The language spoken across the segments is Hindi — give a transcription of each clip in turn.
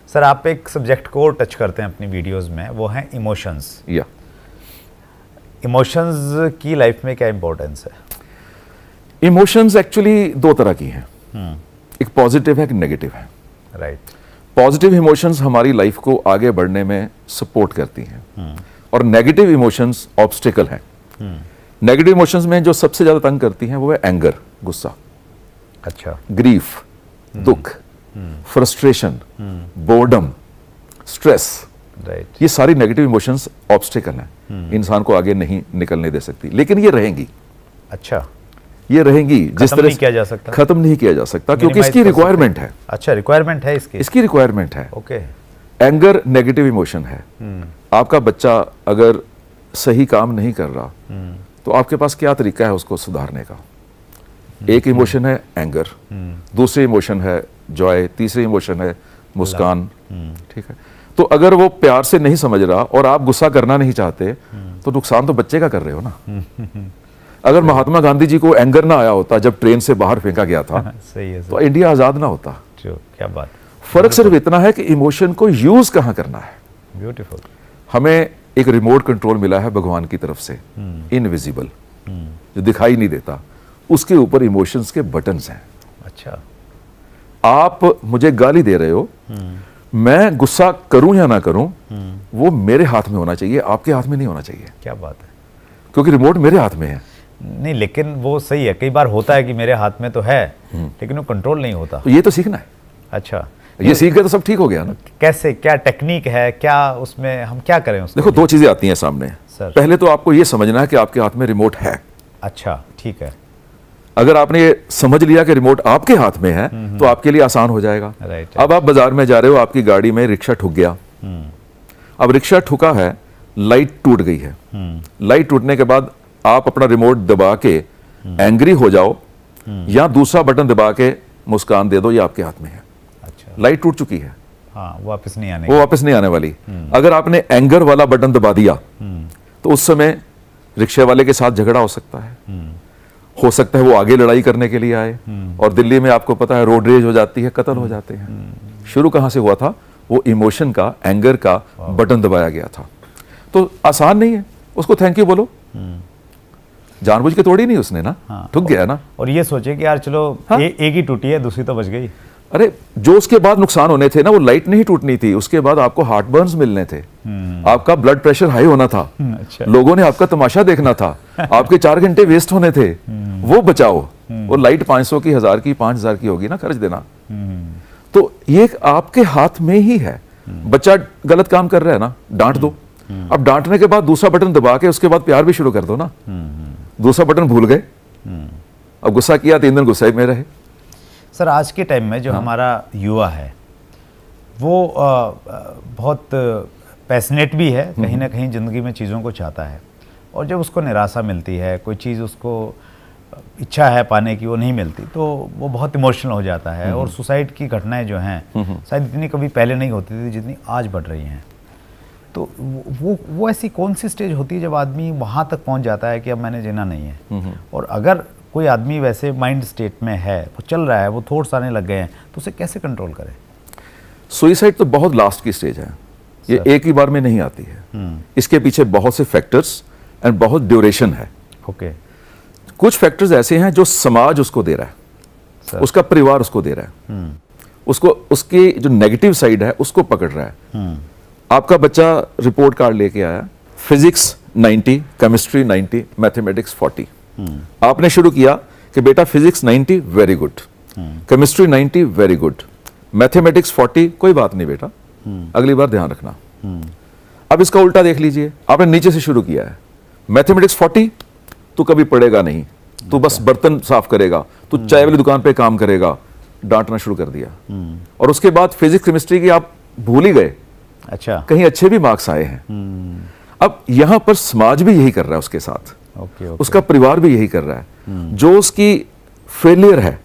सर आप एक सब्जेक्ट को टच करते हैं अपनी वीडियोस में, वो है इमोशंस। या इमोशंस की लाइफ में क्या इंपॉर्टेंस है? इमोशंस एक्चुअली दो तरह की हैं, एक पॉजिटिव है एक नेगेटिव है। राइट। पॉजिटिव इमोशंस हमारी लाइफ को आगे बढ़ने में सपोर्ट करती हैं और नेगेटिव इमोशंस ऑब्स्टिकल हैं। नेगेटिव इमोशंस में जो सबसे ज्यादा तंग करती हैं वो है एंगर, गुस्सा, अच्छा, ग्रीफ, दुख, फ्रस्ट्रेशन, बोर्डम, स्ट्रेस। राइट। ये सारी नेगेटिव इमोशंस ऑब्स्टिकल हैं, इंसान को आगे नहीं निकलने दे सकती, लेकिन ये रहेंगी। अच्छा, ये रहेंगी, जिस तरह नहीं किया जा सकता, खत्म नहीं किया जा सकता क्योंकि Minimize इसकी कर सकते रिक्वायरमेंट है। अच्छा, रिक्वायरमेंट है इसकी रिक्वायरमेंट है। ओके। एंगर नेगेटिव इमोशन है। आपका बच्चा अगर सही काम नहीं कर रहा तो आपके पास क्या तरीका है उसको सुधारने का? एक इमोशन है एंगर, दूसरी इमोशन है जॉय, तीसरी इमोशन है मुस्कान। ठीक है, तो अगर वो प्यार से नहीं समझ रहा और आप गुस्सा करना नहीं चाहते तो नुकसान तो बच्चे का कर रहे हो ना। अगर महात्मा गांधी जी को एंगर ना आया होता जब ट्रेन से बाहर फेंका गया था सही है सर। तो इंडिया आजाद ना होता। क्या बात। फर्क सिर्फ इतना है कि इमोशन को यूज कहां करना है। ब्यूटीफुल। हमें एक रिमोट कंट्रोल मिला है भगवान की तरफ से, इनविजिबल, जो दिखाई नहीं देता, उसके ऊपर इमोशंस के बटन्स हैं। अच्छा। आप मुझे गाली दे रहे हो, मैं गुस्सा करूं या ना करूं वो मेरे हाथ में होना चाहिए, आपके हाथ में नहीं होना चाहिए। क्या बात है। क्योंकि रिमोट मेरे हाथ में है। नहीं, लेकिन वो सही है, कई बार होता है कि मेरे हाथ में तो है लेकिन वो कंट्रोल नहीं होता। तो ये तो सीखना है। अच्छा, ये सीख गए तो सब ठीक हो गया ना। कैसे, क्या टेक्निक है, क्या उसमें हम क्या करें उसके देखो, लिए? दो चीजें आती हैं सामने। सर। पहले तो आपको ये समझना है कि आपके हाथ में रिमोट है। अच्छा, ठीक है। अगर आपने ये समझ लिया कि रिमोट आपके हाथ में है तो आपके लिए आसान हो जाएगा। राइट। अब आप बाजार में जा रहे हो, आपकी गाड़ी में रिक्शा ठुक गया। अब रिक्शा ठुका है, लाइट टूट गई है। लाइट टूटने के बाद आप अपना रिमोट दबा के एंग्री हो जाओ या दूसरा बटन दबा के मुस्कान दे दो, ये आपके हाथ में है। अच्छा। लाइट टूट चुकी है, हाँ, वापस नहीं आने वो वापस नहीं आने वाली। अगर आपने एंगर वाला बटन दबा दिया तो उस समय रिक्शे वाले के साथ झगड़ा हो सकता है। हो सकता है वो आगे लड़ाई करने के लिए आए और दिल्ली में आपको पता है रोड रेज हो जाती है, कत्ल हो जाते हैं। शुरू कहां से हुआ था? वो इमोशन का, एंगर का बटन दबाया गया था। तो आसान नहीं है, उसको थैंक यू बोलो। जानबूझ के तोड़ी नहीं उसने ना। हाँ। ठुक गया ना। और ये सोचे कि यार चलो, हाँ? एक ही टूटी है, दूसरी तो बच गई। अरे जो उसके बाद नुकसान होने थे ना, वो लाइट नहीं टूटनी थी, उसके बाद आपको हार्ट बर्न्स मिलने थे, आपका ब्लड प्रेशर हाई होना था, अच्छा। लोगों ने आपका तमाशा देखना था, आपके 4 घंटे वेस्ट होने थे। वो बचाओ। वो लाइट 500 की, 1000 की, 5000 की होगी ना, खर्च देना। तो ये आपके हाथ में ही है। बच्चा गलत काम कर रहा है ना, डांट दो। अब डांटने के बाद दूसरा बटन दबा के उसके बाद प्यार भी शुरू कर दो ना। दूसरा बटन भूल गए, अब गुस्सा किया 3 दिन गुस्से में रहे। सर, आज के टाइम में जो हमारा युवा है वो बहुत पैशनेट भी है, कहीं ना कहीं ज़िंदगी में चीज़ों को चाहता है, और जब उसको निराशा मिलती है, कोई चीज़ उसको इच्छा है पाने की, वो नहीं मिलती, तो वो बहुत इमोशनल हो जाता है। और सुसाइड की घटनाएं जो हैं शायद इतनी कभी पहले नहीं होती थी जितनी आज बढ़ रही हैं। तो वो ऐसी कौन सी स्टेज होती है जब आदमी वहाँ तक पहुँच जाता है कि अब मैंने जीना नहीं है? और अगर कोई आदमी वैसे माइंड स्टेट में है, वो चल रहा है, वो थॉट्स आने लग गए हैं, तो उसे कैसे कंट्रोल करें? सुइसाइड तो बहुत लास्ट की स्टेज है, ये एक ही बार में नहीं आती है। इसके पीछे बहुत से फैक्टर्स एंड बहुत ड्यूरेशन है। ओके। कुछ फैक्टर्स ऐसे हैं जो समाज उसको दे रहा है, उसका परिवार उसको दे रहा है, उसको उसकी जो नेगेटिव साइड है उसको पकड़ रहा है। आपका बच्चा रिपोर्ट कार्ड लेके आया, फिजिक्स 90, केमिस्ट्री 90, मैथमेटिक्स 40। आपने शुरू किया कि बेटा physics 90 very good, chemistry 90 very good, mathematics 40 कोई बात नहीं बेटा, अगली बार ध्यान रखना। अब इसका उल्टा देख लीजिए, आपने नीचे से शुरू किया है, मैथमेटिक्स 40 तू कभी पढ़ेगा नहीं, तू बस बर्तन साफ करेगा, तू चाय वाली दुकान पे काम करेगा, डांटना शुरू कर दिया। और उसके बाद फिजिक्स केमिस्ट्री की आप भूल ही गए। अच्छा। कहीं अच्छे भी मार्क्स आए हैं। अब यहां पर समाज भी यही कर रहा है उसके साथ। ओके। उसका परिवार भी यही कर रहा है। जो उसकी फेलियर है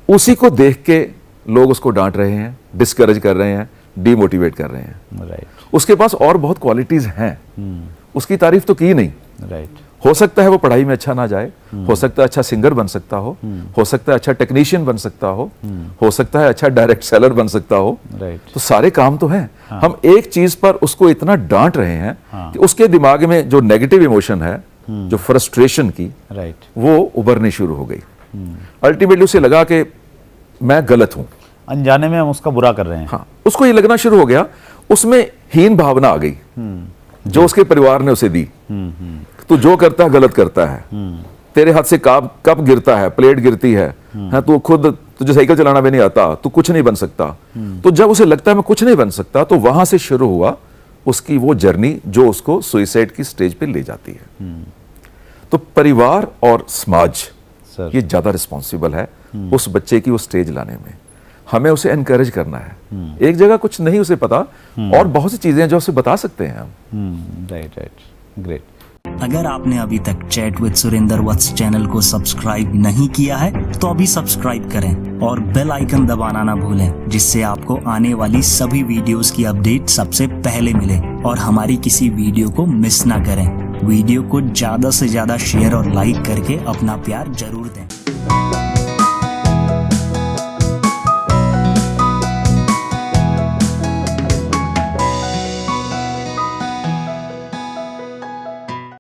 उसी को देख के लोग उसको डांट रहे हैं, डिस्करेज कर रहे हैं, डीमोटिवेट कर रहे हैं। राइट। उसके पास और बहुत क्वालिटीज हैं, उसकी तारीफ तो की नहीं। राइट। हो सकता है वो पढ़ाई में अच्छा ना जाए, हो सकता है अच्छा सिंगर बन सकता हो सकता है अच्छा टेक्नीशियन बन सकता हो सकता है अच्छा डायरेक्ट सेलर बन सकता हो। राइट। तो सारे काम तो हैं। हम एक चीज पर उसको इतना डांट रहे हैं कि उसके दिमाग में जो नेगेटिव इमोशन है, जो फ्रस्ट्रेशन की, राइट। वो उभरनी शुरू हो गई। अल्टीमेटली उसे लगा कि मैं गलत हूं। अनजाने में हम उसका बुरा कर रहे हैं। हाँ, उसको ये लगना शुरू हो गया, उसमें हीन भावना आ गई जो उसके परिवार ने उसे दी। तू जो करता है गलत करता है, तेरे हाथ से कप गिरता है, प्लेट गिरती है, हाँ, तू खुद तुझे साइकिल चलाना भी नहीं आता, तू कुछ नहीं बन सकता। तो जब उसे लगता है मैं कुछ नहीं बन सकता, तो वहां से शुरू हुआ उसकी वो जर्नी जो उसको सुसाइड की स्टेज पे ले जाती है। तो परिवार और समाज सर। ये ज्यादा रिस्पॉन्सिबल है उस बच्चे की वो स्टेज लाने में। हमें उसे एनकरेज करना है। एक जगह कुछ नहीं उसे पता, और बहुत सी चीजें हैं जो उसे बता सकते हैं हम। Right, great. अगर आपने अभी तक chat with Surendra Vats channel को सब्सक्राइब नहीं किया है तो अभी सब्सक्राइब करें और बेल आइकन दबाना ना भूलें, जिससे आपको आने वाली सभी वीडियोस की अपडेट सबसे पहले मिले और हमारी किसी वीडियो को मिस ना करें। वीडियो को ज्यादा से ज्यादा शेयर और लाइक करके अपना प्यार जरूर दें।